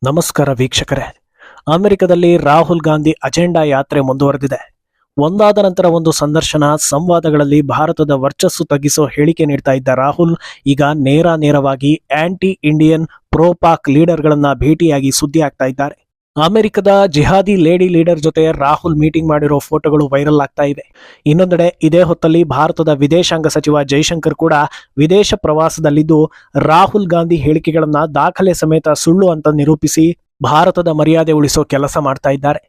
ನಮಸ್ಕಾರ ವೀಕ್ಷಕರೇ. ಅಮೆರಿಕದಲ್ಲಿ ರಾಹುಲ್ ಗಾಂಧಿ ಅಜೆಂಡಾ ಯಾತ್ರೆ ಮುಂದುವರೆದಿದೆ. ಒಂದಾದ ನಂತರ ಒಂದು ಸಂದರ್ಶನ ಸಂವಾದಗಳಲ್ಲಿ ಭಾರತದ ವರ್ಚಸ್ಸು ತಗ್ಗಿಸೋ ಹೇಳಿಕೆ ನೀಡ್ತಾ ಇದ್ದ ರಾಹುಲ್ ಈಗ ನೇರವಾಗಿ ಆಂಟಿ ಇಂಡಿಯನ್ ಪ್ರೋ ಪಾಕ್ ಲೀಡರ್ಗಳನ್ನ ಭೇಟಿಯಾಗಿ ಸುದ್ದಿ ಆಗ್ತಾ ಇದ್ದಾರೆ. ಅಮೆರಿಕದ ಜಿಹಾದಿ ಲೇಡಿ ಲೀಡರ್ ಜೊತೆ ರಾಹುಲ್ ಮೀಟಿಂಗ್ ಮಾಡಿರೋ ಫೋಟೋಗಳು ವೈರಲ್ ಆಗ್ತಾ ಇವೆ. ಇನ್ನೊಂದೆಡೆ ಇದೇ ಹೊತ್ತಲ್ಲಿ ಭಾರತದ ವಿದೇಶಾಂಗ ಸಚಿವ ಜೈಶಂಕರ್ ಕೂಡ ವಿದೇಶ ಪ್ರವಾಸದಲ್ಲಿದ್ದು ರಾಹುಲ್ ಗಾಂಧಿ ಹೇಳಿಕೆಗಳನ್ನ ದಾಖಲೆ ಸಮೇತ ಸುಳ್ಳು ಅಂತ ನಿರೂಪಿಸಿ ಭಾರತದ ಮರ್ಯಾದೆ ಉಳಿಸೋ ಕೆಲಸ ಮಾಡ್ತಾ ಇದ್ದಾರೆ.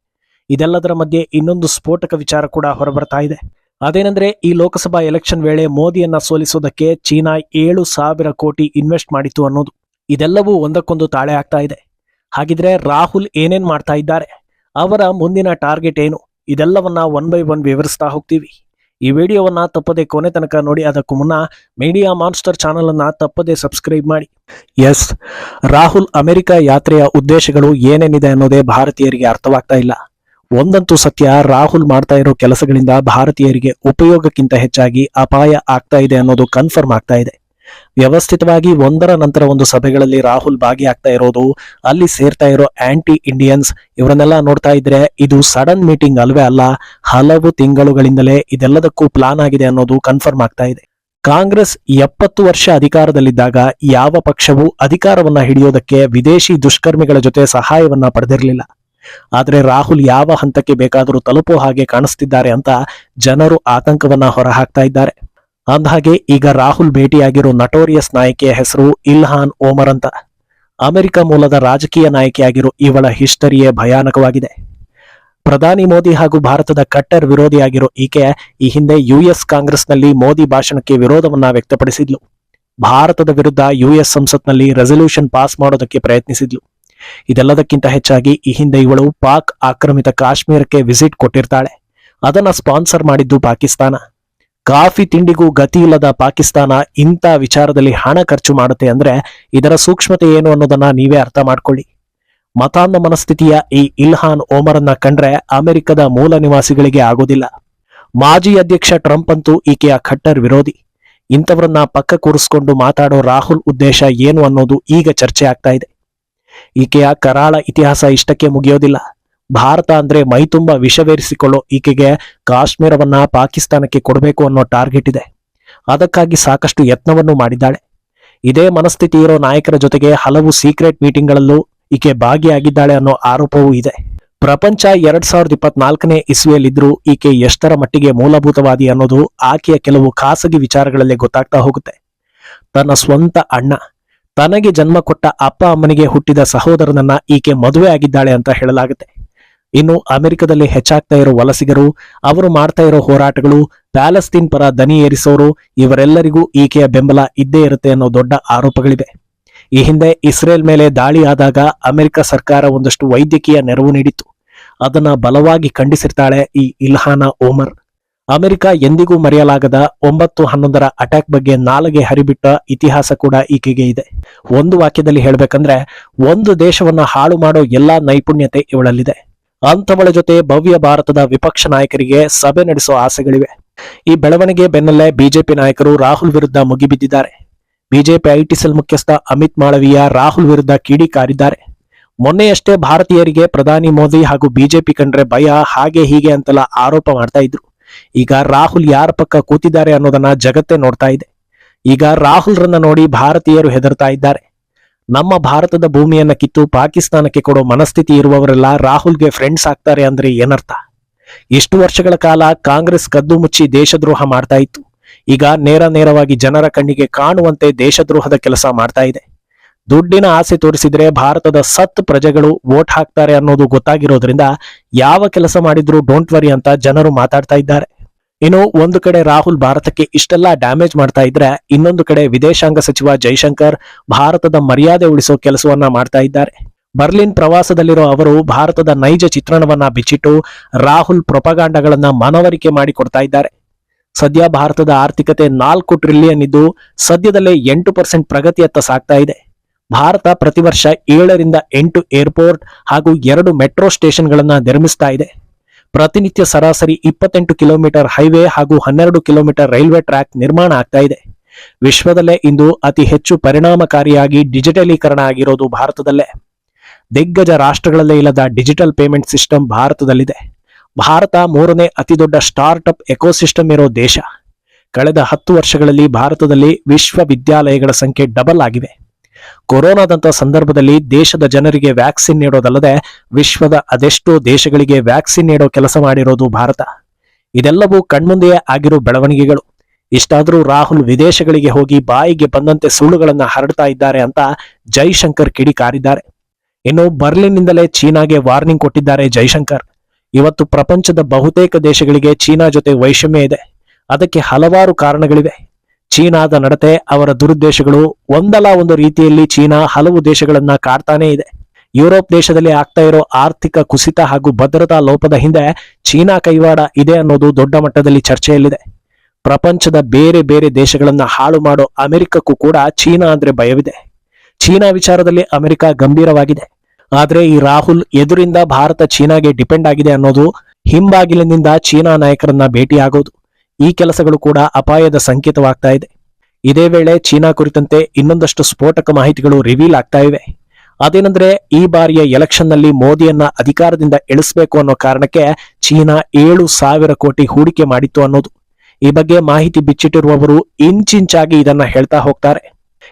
ಇದೆಲ್ಲದರ ಮಧ್ಯೆ ಇನ್ನೊಂದು ಸ್ಫೋಟಕ ವಿಚಾರ ಕೂಡ ಹೊರಬರ್ತಾ ಇದೆ. ಅದೇನೆಂದ್ರೆ ಈ ಲೋಕಸಭಾ ಎಲೆಕ್ಷನ್ ವೇಳೆ ಮೋದಿಯನ್ನ ಸೋಲಿಸೋದಕ್ಕೆ ಚೀನಾ 7,000 ಕೋಟಿ ಇನ್ವೆಸ್ಟ್ ಮಾಡಿತು ಅನ್ನೋದು. ಇದೆಲ್ಲವೂ ಒಂದಕ್ಕೊಂದು ತಾಳೆ ಆಗ್ತಾ ಇದೆ. ಹಾಗಿದ್ರೆ ರಾಹುಲ್ ಏನೇನ್ ಮಾಡ್ತಾ ಇದ್ದಾರೆ, ಅವರ ಮುಂದಿನ ಟಾರ್ಗೆಟ್ ಏನು, ಇದೆಲ್ಲವನ್ನ ಒನ್ ಬೈ ಒನ್ ವಿವರಿಸ್ತಾ ಹೋಗ್ತೀವಿ. ಈ ವಿಡಿಯೋವನ್ನ ತಪ್ಪದೆ ಕೊನೆ ತನಕ ನೋಡಿ. ಅದಕ್ಕೂ ಮುನ್ನ ಮೀಡಿಯಾ ಮಾನ್ಸ್ಟರ್ ಚಾನಲ್ ಅನ್ನ ತಪ್ಪದೆ ಸಬ್ಸ್ಕ್ರೈಬ್ ಮಾಡಿ. ಎಸ್, ರಾಹುಲ್ ಅಮೆರಿಕ ಯಾತ್ರೆಯ ಉದ್ದೇಶಗಳು ಏನೇನಿದೆ ಅನ್ನೋದೇ ಭಾರತೀಯರಿಗೆ ಅರ್ಥವಾಗ್ತಾ ಇಲ್ಲ. ಒಂದಂತೂ ಸತ್ಯ, ರಾಹುಲ್ ಮಾಡ್ತಾ ಇರೋ ಕೆಲಸಗಳಿಂದ ಭಾರತೀಯರಿಗೆ ಉಪಯೋಗಕ್ಕಿಂತ ಹೆಚ್ಚಾಗಿ ಅಪಾಯ ಆಗ್ತಾ ಇದೆ ಅನ್ನೋದು ಕನ್ಫರ್ಮ್ ಆಗ್ತಾ ಇದೆ. ವ್ಯವಸ್ಥಿತವಾಗಿ ಒಂದರ ನಂತರ ಒಂದು ಸಭೆಗಳಲ್ಲಿ ರಾಹುಲ್ ಭಾಗಿಯಾಗ್ತಾ ಇರೋದು, ಅಲ್ಲಿ ಸೇರ್ತಾ ಇರೋ ಆಂಟಿ ಇಂಡಿಯನ್ಸ್ ಇವರನ್ನೆಲ್ಲ ನೋಡ್ತಾ ಇದ್ರೆ ಇದು ಸಡನ್ ಮೀಟಿಂಗ್ ಅಲ್ವೇ ಅಲ್ಲ, ಹಲವು ತಿಂಗಳುಗಳಿಂದಲೇ ಇದೆಲ್ಲದಕ್ಕೂ ಪ್ಲಾನ್ ಆಗಿದೆ ಅನ್ನೋದು ಕನ್ಫರ್ಮ್ ಆಗ್ತಾ ಇದೆ. ಕಾಂಗ್ರೆಸ್ 70 ವರ್ಷ ಅಧಿಕಾರದಲ್ಲಿದ್ದಾಗ ಯಾವ ಪಕ್ಷವೂ ಅಧಿಕಾರವನ್ನ ಹಿಡಿಯೋದಕ್ಕೆ ವಿದೇಶಿ ದುಷ್ಕರ್ಮಿಗಳ ಜೊತೆ ಸಹಾಯವನ್ನ ಪಡೆದಿರಲಿಲ್ಲ. ಆದ್ರೆ ರಾಹುಲ್ ಯಾವ ಹಂತಕ್ಕೆ ಬೇಕಾದರೂ ತಲುಪೋ ಹಾಗೆ ಕಾಣಿಸ್ತಿದ್ದಾರೆ ಅಂತ ಜನರು ಆತಂಕವನ್ನ ಹೊರಹಾಕ್ತಾ ಇದ್ದಾರೆ. ಅಂದಹಾಗೆ ಈಗ ರಾಹುಲ್ ಭೇಟಿಯಾಗಿರೋ ನಟೋರಿಯಸ್ ನಾಯಕಿಯ ಹೆಸರು ಇಲ್ಹಾನ್ ಓಮರ್ ಅಂತ. ಅಮೆರಿಕ ಮೂಲದ ರಾಜಕೀಯ ನಾಯಕಿಯಾಗಿರೋ ಇವಳ ಹಿಸ್ಟರಿಯೇ ಭಯಾನಕವಾಗಿದೆ. ಪ್ರಧಾನಿ ಮೋದಿ ಹಾಗೂ ಭಾರತದ ಕಟ್ಟರ್ ವಿರೋಧಿಯಾಗಿರೋ ಈಕೆ ಈ ಹಿಂದೆ US ಕಾಂಗ್ರೆಸ್ನಲ್ಲಿ ಮೋದಿ ಭಾಷಣಕ್ಕೆ ವಿರೋಧವನ್ನ ವ್ಯಕ್ತಪಡಿಸಿದ್ಲು. ಭಾರತದ ವಿರುದ್ಧ US ಸಂಸತ್ನಲ್ಲಿ ರೆಸಲ್ಯೂಷನ್ ಪಾಸ್ ಮಾಡೋದಕ್ಕೆ ಪ್ರಯತ್ನಿಸಿದ್ಲು. ಇದೆಲ್ಲದಕ್ಕಿಂತ ಹೆಚ್ಚಾಗಿ ಈ ಹಿಂದೆ ಇವಳು ಪಾಕ್ ಆಕ್ರಮಿತ ಕಾಶ್ಮೀರಕ್ಕೆ ವಿಸಿಟ್ ಕೊಟ್ಟಿರ್ತಾಳೆ. ಅದನ್ನ ಸ್ಪಾನ್ಸರ್ ಮಾಡಿದ್ದು ಪಾಕಿಸ್ತಾನ. ಕಾಫಿ ತಿಂಡಿಗೂ ಗತಿ ಇಲ್ಲದ ಪಾಕಿಸ್ತಾನ ಇಂಥ ವಿಚಾರದಲ್ಲಿ ಹಣ ಖರ್ಚು ಮಾಡುತ್ತೆ ಅಂದ್ರೆ ಇದರ ಸೂಕ್ಷ್ಮತೆ ಏನು ಅನ್ನೋದನ್ನ ನೀವೇ ಅರ್ಥ ಮಾಡ್ಕೊಳ್ಳಿ. ಮತಾಂಧ ಮನಸ್ಥಿತಿಯ ಈ ಇಲ್ಹಾನ್ ಓಮರನ್ನ ಕಂಡ್ರೆ ಅಮೆರಿಕದ ಮೂಲ ನಿವಾಸಿಗಳಿಗೆ ಆಗೋದಿಲ್ಲ. ಮಾಜಿ ಅಧ್ಯಕ್ಷ ಟ್ರಂಪ್ ಅಂತೂ ಈಕೆಯ ಖಟ್ಟರ್ ವಿರೋಧಿ. ಇಂಥವರನ್ನ ಪಕ್ಕ ಕೂರಿಸ್ಕೊಂಡು ಮಾತಾಡೋ ರಾಹುಲ್ ಉದ್ದೇಶ ಏನು ಅನ್ನೋದು ಈಗ ಚರ್ಚೆ ಆಗ್ತಾ ಇದೆ. ಈಕೆಯ ಕರಾಳ ಇತಿಹಾಸ ಇಷ್ಟಕ್ಕೆ ಮುಗಿಯೋದಿಲ್ಲ. ಭಾರತ ಅಂದ್ರೆ ಮೈತುಂಬ ವಿಷವೇರಿಸಿಕೊಳ್ಳೋ ಈಕೆಗೆ ಕಾಶ್ಮೀರವನ್ನ ಪಾಕಿಸ್ತಾನಕ್ಕೆ ಕೊಡಬೇಕು ಅನ್ನೋ ಟಾರ್ಗೆಟ್ ಇದೆ. ಅದಕ್ಕಾಗಿ ಸಾಕಷ್ಟು ಯತ್ನವನ್ನು ಮಾಡಿದ್ದಾಳೆ. ಇದೇ ಮನಸ್ಥಿತಿ ಇರೋ ನಾಯಕರ ಜೊತೆಗೆ ಹಲವು ಸೀಕ್ರೆಟ್ ಮೀಟಿಂಗ್ಗಳಲ್ಲೂ ಈಕೆ ಭಾಗಿಯಾಗಿದ್ದಾಳೆ ಅನ್ನೋ ಆರೋಪವೂ ಇದೆ. ಪ್ರಪಂಚ 2024ನೇ ಇಸ್ವಿಯಲ್ಲಿದ್ರೂ ಈಕೆ ಎಷ್ಟರ ಮಟ್ಟಿಗೆ ಮೂಲಭೂತವಾದಿ ಅನ್ನೋದು ಆಕೆಯ ಕೆಲವು ಖಾಸಗಿ ವಿಚಾರಗಳಲ್ಲೇ ಗೊತ್ತಾಗ್ತಾ ಹೋಗುತ್ತೆ. ತನ್ನ ಸ್ವಂತ ಅಣ್ಣ, ತನಗೆ ಜನ್ಮ ಕೊಟ್ಟ ಅಪ್ಪ ಅಮ್ಮನಿಗೆ ಹುಟ್ಟಿದ ಸಹೋದರನನ್ನ ಈಕೆ ಮದುವೆ ಆಗಿದ್ದಾಳೆ ಅಂತ ಹೇಳಲಾಗುತ್ತೆ. ಇನ್ನು ಅಮೆರಿಕದಲ್ಲಿ ಹೆಚ್ಚಾಗ್ತಾ ಇರೋ ವಲಸಿಗರು, ಅವರು ಮಾಡ್ತಾ ಇರೋ ಹೋರಾಟಗಳು, ಪ್ಯಾಲೆಸ್ತೀನ್ ಪರ ದನಿ ಏರಿಸೋರು, ಇವರೆಲ್ಲರಿಗೂ ಈಕೆಯ ಬೆಂಬಲ ಇದ್ದೇ ಇರುತ್ತೆ ಅನ್ನೋ ದೊಡ್ಡ ಆರೋಪಗಳಿವೆ. ಈ ಹಿಂದೆ ಇಸ್ರೇಲ್ ಮೇಲೆ ದಾಳಿ ಆದಾಗ ಅಮೆರಿಕ ಸರ್ಕಾರ ಒಂದಷ್ಟು ವೈದ್ಯಕೀಯ ನೆರವು ನೀಡಿತ್ತು. ಅದನ್ನ ಬಲವಾಗಿ ಖಂಡಿಸಿರ್ತಾಳೆ ಈ ಇಲ್ಹಾನ ಓಮರ್. ಅಮೆರಿಕ ಎಂದಿಗೂ ಮರೆಯಲಾಗದ 9/11 ಅಟ್ಯಾಕ್ ಬಗ್ಗೆ ನಾಲೆಗೆ ಹರಿಬಿಟ್ಟ ಇತಿಹಾಸ ಕೂಡ ಈಕೆಗೆ ಇದೆ. ಒಂದು ವಾಕ್ಯದಲ್ಲಿ ಹೇಳ್ಬೇಕಂದ್ರೆ, ಒಂದು ದೇಶವನ್ನ ಹಾಳು ಮಾಡೋ ಎಲ್ಲಾ ನೈಪುಣ್ಯತೆ ಇವಳಲ್ಲಿದೆ. ಅಂಥವಳ ಜೊತೆ ಭವ್ಯ ಭಾರತದ ವಿಪಕ್ಷ ನಾಯಕರಿಗೆ ಸಭೆ ನಡೆಸೋ ಆಸೆಗಳಿವೆ. ಈ ಬೆಳವಣಿಗೆ ಬೆನ್ನಲ್ಲೇ ಬಿಜೆಪಿ ನಾಯಕರು ರಾಹುಲ್ ವಿರುದ್ಧ ಮುಗಿಬಿದ್ದಿದ್ದಾರೆ. ಬಿಜೆಪಿ IT ಸೆಲ್ ಮುಖ್ಯಸ್ಥ ಅಮಿತ್ ಮಾಳವೀಯ ರಾಹುಲ್ ವಿರುದ್ಧ ಕಿಡಿಕಾರಿದ್ದಾರೆ. ಮೊನ್ನೆಯಷ್ಟೇ ಭಾರತೀಯರಿಗೆ ಪ್ರಧಾನಿ ಮೋದಿ ಹಾಗೂ ಬಿಜೆಪಿ ಕಂಡ್ರೆ ಭಯ, ಹಾಗೆ ಹೀಗೆ ಅಂತೆಲ್ಲ ಆರೋಪ ಮಾಡ್ತಾ ಇದ್ರು. ಈಗ ರಾಹುಲ್ ಯಾರ ಪಕ್ಕ ಕೂತಿದ್ದಾರೆ ಅನ್ನೋದನ್ನ ಜಗತ್ತೇ ನೋಡ್ತಾ ಇದೆ. ಈಗ ರಾಹುಲ್ ರನ್ನ ನೋಡಿ ಭಾರತೀಯರು ಹೆದರ್ತಾ ಇದ್ದಾರೆ. ನಮ್ಮ ಭಾರತದ ಭೂಮಿಯನ್ನ ಕಿತ್ತು ಪಾಕಿಸ್ತಾನಕ್ಕೆ ಕೊಡೋ ಮನಸ್ಥಿತಿ ಇರುವವರೆಲ್ಲ ರಾಹುಲ್ಗೆ ಫ್ರೆಂಡ್ಸ್ ಆಗ್ತಾರೆ ಅಂದ್ರೆ ಏನರ್ಥ? ಇಷ್ಟು ವರ್ಷಗಳ ಕಾಲ ಕಾಂಗ್ರೆಸ್ ಕದ್ದು ಮುಚ್ಚಿ ದೇಶದ್ರೋಹ ಮಾಡ್ತಾ ಇತ್ತು. ಈಗ ನೇರವಾಗಿ ಜನರ ಕಣ್ಣಿಗೆ ಕಾಣುವಂತೆ ದೇಶದ್ರೋಹದ ಕೆಲಸ ಮಾಡ್ತಾ ಇದೆ. ದುಡ್ಡಿನ ಆಸೆ ತೋರಿಸಿದ್ರೆ ಭಾರತದ ಸತ್ ಪ್ರಜೆಗಳು ವೋಟ್ ಹಾಕ್ತಾರೆ ಅನ್ನೋದು ಗೊತ್ತಾಗಿರೋದ್ರಿಂದ ಯಾವ ಕೆಲಸ ಮಾಡಿದ್ರು ಡೋಂಟ್ ವರಿ ಅಂತ ಜನರು ಮಾತಾಡ್ತಾ ಇದ್ದಾರೆ. ಇನ್ನು ಒಂದು ಕಡೆ ರಾಹುಲ್ ಭಾರತಕ್ಕೆ ಇಷ್ಟೆಲ್ಲ ಡ್ಯಾಮೇಜ್ ಮಾಡ್ತಾ ಇದ್ರೆ, ಇನ್ನೊಂದು ಕಡೆ ವಿದೇಶಾಂಗ ಸಚಿವ ಜೈಶಂಕರ್ ಭಾರತದ ಮರ್ಯಾದೆ ಉಳಿಸೋ ಕೆಲಸವನ್ನ ಮಾಡ್ತಾ ಇದ್ದಾರೆ. ಬರ್ಲಿನ್ ಪ್ರವಾಸದಲ್ಲಿರೋ ಅವರು ಭಾರತದ ನೈಜ ಚಿತ್ರಣವನ್ನ ಬಿಚ್ಚಿಟ್ಟು ರಾಹುಲ್ ಪ್ರೊಪಗಾಂಡಗಳನ್ನ ಮನವರಿಕೆ ಮಾಡಿಕೊಡ್ತಾ ಇದ್ದಾರೆ. ಸದ್ಯ ಭಾರತದ ಆರ್ಥಿಕತೆ 4 ಟ್ರಿಲಿಯನ್ ಇದ್ದು ಸದ್ಯದಲ್ಲೇ 8% ಪ್ರಗತಿಯತ್ತ ಸಾಗ್ತಾ ಇದೆ. ಭಾರತ ಪ್ರತಿ ವರ್ಷ 7 ರಿಂದ 8 ಏರ್ಪೋರ್ಟ್ ಹಾಗೂ 2 ಮೆಟ್ರೋ ಸ್ಟೇಷನ್ಗಳನ್ನ ನಿರ್ಮಿಸ್ತಾ ಇದೆ. ಪ್ರತಿನಿತ್ಯ ಸರಾಸರಿ 28 ಕಿಲೋಮೀಟರ್ ಹೈವೇ ಹಾಗೂ 12 ಕಿಲೋಮೀಟರ್ ರೈಲ್ವೆ ಟ್ರ್ಯಾಕ್ ನಿರ್ಮಾಣ ಆಗ್ತಾ ಇದೆ. ವಿಶ್ವದಲ್ಲೇ ಇಂದು ಅತಿ ಹೆಚ್ಚು ಪರಿಣಾಮಕಾರಿಯಾಗಿ ಡಿಜಿಟಲೀಕರಣ ಆಗಿರೋದು ಭಾರತದಲ್ಲೇ. ದಿಗ್ಗಜ ರಾಷ್ಟ್ರಗಳಲ್ಲೇ ಇಲ್ಲದ ಡಿಜಿಟಲ್ ಪೇಮೆಂಟ್ ಸಿಸ್ಟಮ್ ಭಾರತದಲ್ಲಿದೆ. ಭಾರತ 3ನೇ ಅತಿದೊಡ್ಡ ಸ್ಟಾರ್ಟ್ಅಪ್ ಎಕೋಸಿಸ್ಟಮ್ ಇರೋ ದೇಶ. ಕಳೆದ 10 ವರ್ಷಗಳಲ್ಲಿ ಭಾರತದಲ್ಲಿ ವಿಶ್ವವಿದ್ಯಾಲಯಗಳ ಸಂಖ್ಯೆ ಡಬಲ್ ಆಗಿವೆ. ಕೊರೋನಾದಂಥ ಸಂದರ್ಭದಲ್ಲಿ ದೇಶದ ಜನರಿಗೆ ವ್ಯಾಕ್ಸಿನ್ ನೀಡೋದಲ್ಲದೆ ವಿಶ್ವದ ಅದೆಷ್ಟೋ ದೇಶಗಳಿಗೆ ವ್ಯಾಕ್ಸಿನ್ ನೀಡೋ ಕೆಲಸ ಮಾಡಿರೋದು ಭಾರತ. ಇದೆಲ್ಲವೂ ಕಣ್ಮುಂದೆಯೇ ಆಗಿರೋ ಬೆಳವಣಿಗೆಗಳು. ಇಷ್ಟಾದರೂ ರಾಹುಲ್ ವಿದೇಶಗಳಿಗೆ ಹೋಗಿ ಬಾಯಿಗೆ ಬಂದಂತೆ ಸುಳ್ಳುಗಳನ್ನ ಹರಡ್ತಾ ಇದ್ದಾರೆ ಅಂತ ಜೈಶಂಕರ್ ಕಿಡಿಕಾರಿದ್ದಾರೆ. ಇನ್ನು ಬರ್ಲಿನ್ನಿಂದಲೇ ಚೀನಾಗೆ ವಾರ್ನಿಂಗ್ ಕೊಟ್ಟಿದ್ದಾರೆ ಜೈಶಂಕರ್. ಇವತ್ತು ಪ್ರಪಂಚದ ಬಹುತೇಕ ದೇಶಗಳಿಗೆ ಚೀನಾ ಜೊತೆ ವೈಷಮ್ಯ ಇದೆ. ಅದಕ್ಕೆ ಹಲವಾರು ಕಾರಣಗಳಿವೆ. ಚೀನಾದ ನಡತೆ, ಅವರ ದುರುದ್ದೇಶಗಳು, ಒಂದಲ್ಲ ಒಂದು ರೀತಿಯಲ್ಲಿ ಚೀನಾ ಹಲವು ದೇಶಗಳನ್ನ ಕಾಡ್ತಾನೇ ಇದೆ. ಯುರೋಪ್ ದೇಶದಲ್ಲಿ ಆಗ್ತಾ ಇರೋ ಆರ್ಥಿಕ ಕುಸಿತ ಹಾಗೂ ಭದ್ರತಾ ಲೋಪದ ಹಿಂದೆ ಚೀನಾ ಕೈವಾಡ ಇದೆ ಅನ್ನೋದು ದೊಡ್ಡ ಮಟ್ಟದಲ್ಲಿ ಚರ್ಚೆಯಲ್ಲಿದೆ. ಪ್ರಪಂಚದ ಬೇರೆ ಬೇರೆ ದೇಶಗಳನ್ನ ಹಾಳು ಮಾಡೋ ಅಮೆರಿಕಕ್ಕೂ ಕೂಡ ಚೀನಾ ಅಂದ್ರೆ ಭಯವಿದೆ. ಚೀನಾ ವಿಚಾರದಲ್ಲಿ ಅಮೆರಿಕ ಗಂಭೀರವಾಗಿದೆ. ಆದ್ರೆ ಈ ರಾಹುಲ್ ಎದುರಿಂದ ಭಾರತ ಚೀನಾಗೆ ಡಿಪೆಂಡ್ ಆಗಿದೆ ಅನ್ನೋದು, ಹಿಂಬಾಗಿಲಿನಿಂದ ಚೀನಾ ನಾಯಕರನ್ನ ಭೇಟಿಯಾಗೋದು, ಈ ಕೆಲಸಗಳು ಕೂಡ ಅಪಾಯದ ಸಂಕೇತವಾಗ್ತಾ ಇದೆ. ಇದೇ ವೇಳೆ ಚೀನಾ ಕುರಿತಂತೆ ಇನ್ನೊಂದಷ್ಟು ಸ್ಫೋಟಕ ಮಾಹಿತಿಗಳು ರಿವೀಲ್ ಆಗ್ತಾ ಇವೆ. ಅದೇನೆಂದ್ರೆ, ಈ ಬಾರಿಯ ಎಲೆಕ್ಷನ್ ನಲ್ಲಿ ಮೋದಿಯನ್ನ ಅಧಿಕಾರದಿಂದ ಇಳಿಸಬೇಕು ಅನ್ನೋ ಕಾರಣಕ್ಕೆ ಚೀನಾ 7,000 ಕೋಟಿ ಹೂಡಿಕೆ ಮಾಡಿತ್ತು ಅನ್ನೋದು. ಈ ಬಗ್ಗೆ ಮಾಹಿತಿ ಬಿಚ್ಚಿಟ್ಟಿರುವವರು ಇಂಚಿಂಚಾಗಿ ಇದನ್ನ ಹೇಳ್ತಾ ಹೋಗ್ತಾರೆ.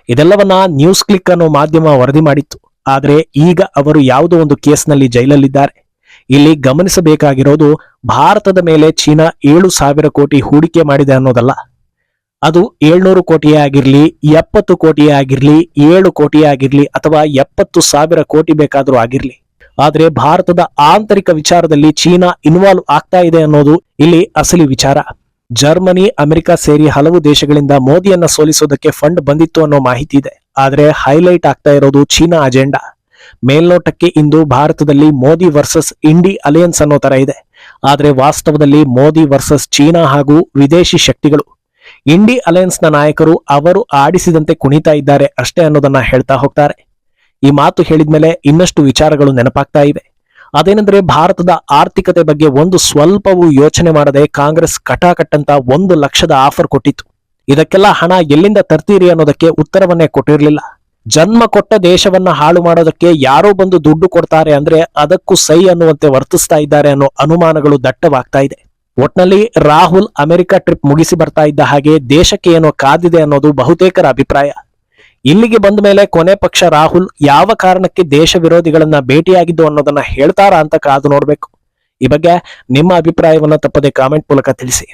ಇದೆಲ್ಲವನ್ನ ನ್ಯೂಸ್ ಕ್ಲಿಕ್ ಅನ್ನೋ ಮಾಧ್ಯಮ ವರದಿ ಮಾಡಿತ್ತು. ಆದ್ರೆ ಈಗ ಅವರು ಯಾವುದೋ ಒಂದು ಕೇಸ್ನಲ್ಲಿ ಜೈಲಲ್ಲಿದ್ದಾರೆ. ಇಲ್ಲಿ ಗಮನಿಸಬೇಕಾಗಿರೋದು, ಭಾರತದ ಮೇಲೆ ಚೀನಾ 7,000 ಕೋಟಿ ಹೂಡಿಕೆ ಮಾಡಿದೆ ಅನ್ನೋದಲ್ಲ. ಅದು 700 ಕೋಟಿಯೇ ಆಗಿರ್ಲಿ, 70 ಕೋಟಿಯೇ ಆಗಿರ್ಲಿ, 7 ಕೋಟಿಯೇ ಆಗಿರ್ಲಿ, ಅಥವಾ 70,000 ಕೋಟಿ ಬೇಕಾದ್ರೂ ಆಗಿರ್ಲಿ. ಆದ್ರೆ ಭಾರತದ ಆಂತರಿಕ ವಿಚಾರದಲ್ಲಿ ಚೀನಾ ಇನ್ವಾಲ್ವ್ ಆಗ್ತಾ ಇದೆ ಅನ್ನೋದು ಇಲ್ಲಿ ಅಸಲಿ ವಿಚಾರ. ಜರ್ಮನಿ, ಅಮೆರಿಕ ಸೇರಿ ಹಲವು ದೇಶಗಳಿಂದ ಮೋದಿಯನ್ನ ಸೋಲಿಸೋದಕ್ಕೆ ಫಂಡ್ ಬಂದಿತ್ತು ಅನ್ನೋ ಮಾಹಿತಿ ಇದೆ. ಆದ್ರೆ ಹೈಲೈಟ್ ಆಗ್ತಾ ಇರೋದು ಚೀನಾ ಅಜೆಂಡಾ. ಮೇಲ್ನೋಟಕ್ಕೆ ಇಂದು ಭಾರತದಲ್ಲಿ ಮೋದಿ ವರ್ಸಸ್ ಇಂಡಿ ಅಲಯನ್ಸ್ ಅನ್ನೋ ತರ ಇದೆ. ಆದ್ರೆ ವಾಸ್ತವದಲ್ಲಿ ಮೋದಿ ವರ್ಸಸ್ ಚೀನಾ ಹಾಗೂ ವಿದೇಶಿ ಶಕ್ತಿಗಳು. ಇಂಡಿ ಅಲಯನ್ಸ್ ನ ನಾಯಕರು ಅವರು ಆಡಿಸಿದಂತೆ ಕುಣಿತಾ ಇದ್ದಾರೆ ಅಷ್ಟೇ ಅನ್ನೋದನ್ನ ಹೇಳ್ತಾ ಹೋಗ್ತಾರೆ. ಈ ಮಾತು ಹೇಳಿದ್ಮೇಲೆ ಇನ್ನಷ್ಟು ವಿಚಾರಗಳು ನೆನಪಾಗ್ತಾ ಇವೆ. ಅದೇನೆಂದ್ರೆ, ಭಾರತದ ಆರ್ಥಿಕತೆ ಬಗ್ಗೆ ಒಂದು ಸ್ವಲ್ಪವೂ ಯೋಚನೆ ಮಾಡದೆ ಕಾಂಗ್ರೆಸ್ ಕಟಾಕಟ್ಟಂತ 1 ಲಕ್ಷದ ಆಫರ್ ಕೊಟ್ಟಿತ್ತು. ಇದಕ್ಕೆಲ್ಲ ಹಣ ಎಲ್ಲಿಂದ ತರ್ತೀರಿ ಅನ್ನೋದಕ್ಕೆ ಉತ್ತರವನ್ನೇ ಕೊಟ್ಟಿರಲಿಲ್ಲ. ಜನ್ಮ ಕೊಟ್ಟ ದೇಶವನ್ನ ಹಾಳು ಮಾಡೋದಕ್ಕೆ ಯಾರೋ ಬಂದು ದುಡ್ಡು ಕೊಡ್ತಾರೆ ಅಂದ್ರೆ ಅದಕ್ಕೂ ಸೈ ಅನ್ನುವಂತೆ ವರ್ತಿಸ್ತಾ ಇದ್ದಾರೆ ಅನ್ನೋ ಅನುಮಾನಗಳು ದಟ್ಟವಾಗ್ತಾ ಇದೆ. ಒಟ್ನಲ್ಲಿ ರಾಹುಲ್ ಅಮೆರಿಕ ಟ್ರಿಪ್ ಮುಗಿಸಿ ಬರ್ತಾ ಇದ್ದ ಹಾಗೆ ದೇಶಕ್ಕೆ ಏನೋ ಕಾದಿದೆ ಅನ್ನೋದು ಬಹುತೇಕರ ಅಭಿಪ್ರಾಯ. ಇಲ್ಲಿಗೆ ಬಂದ ಮೇಲೆ ಕೊನೆ ಪಕ್ಷ ರಾಹುಲ್ ಯಾವ ಕಾರಣಕ್ಕೆ ದೇಶ ವಿರೋಧಿಗಳನ್ನ ಭೇಟಿಯಾಗಿದ್ದು ಅನ್ನೋದನ್ನ ಹೇಳ್ತಾರಾ ಅಂತ ಕಾದು ನೋಡ್ಬೇಕು. ಈ ಬಗ್ಗೆ ನಿಮ್ಮ ಅಭಿಪ್ರಾಯವನ್ನ ತಪ್ಪದೆ ಕಾಮೆಂಟ್ ಮೂಲಕ ತಿಳಿಸಿ.